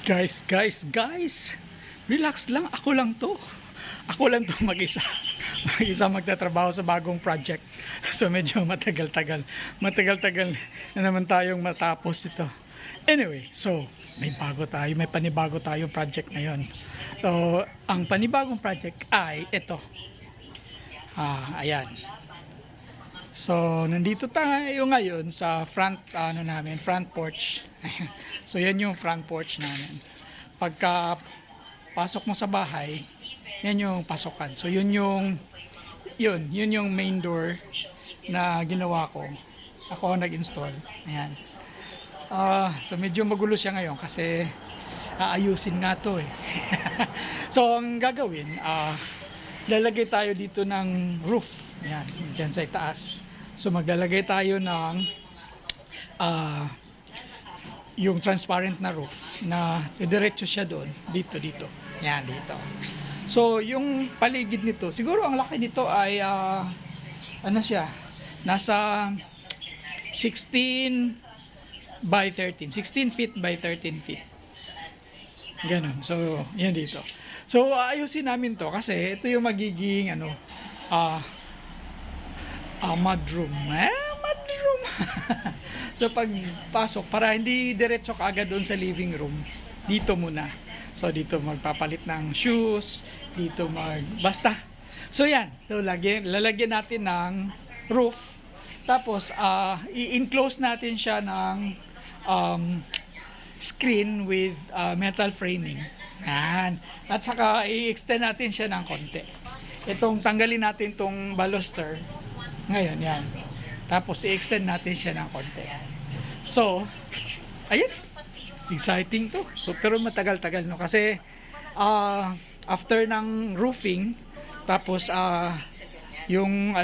Guys, relax lang, ako lang to. Ako lang to mag-isa. Mag-isa magtatrabaho sa bagong project. So medyo matagal-tagal na naman tayong matapos ito. Anyway, so may panibago tayong project ngayon. So ang panibagong project ay ito. Ayan. So, nandito tayo ngayon sa front front porch. So, yan yung front porch namin. Pagka pasok mo sa bahay, yan yung pasokan. So, yun yung main door na ginawa ko. Ako ang nag-install. Ayan. So, medyo magulo siya ngayon kasi aayusin nga to eh. So, ang gagawin, lalagay tayo dito ng roof. Ayan, dyan sa itaas. So maglalagay tayo ng yung transparent na roof na diretso siya doon, dito. Yan, dito. So yung paligid nito, siguro ang laki nito ay ano siya, nasa 16 by 13, 16 feet by 13 feet. Ganun. So yan dito. So ayusin namin to kasi ito yung magiging mudroom. Mudroom. So pagpasok, para hindi diretso ka agad doon sa living room, dito muna. So dito magpapalit ng shoes, dito basta. So yan, so lalagyan natin ng roof. Tapos i-enclose natin siya ng screen with metal framing. Yan. At saka i-extend natin siya ng konti. Tanggalin natin tong baluster. Ngayon, yan. Tapos, i-extend natin siya ng konti. So, ayun. Exciting to. So, pero matagal-tagal, no? Kasi, after ng roofing, tapos, yung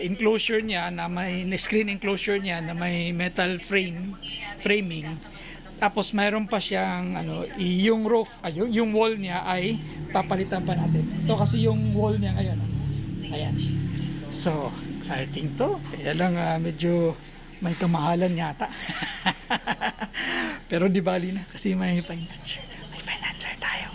enclosure niya, na may screen enclosure niya, na may metal framing, tapos mayroon pa siyang yung roof, yung wall niya ay papalitan pa natin. Ito kasi yung wall niya ngayon. Ayan. So, exciting to. Kaya lang medyo may kamahalan yata. Pero di bali na kasi may financer tayo.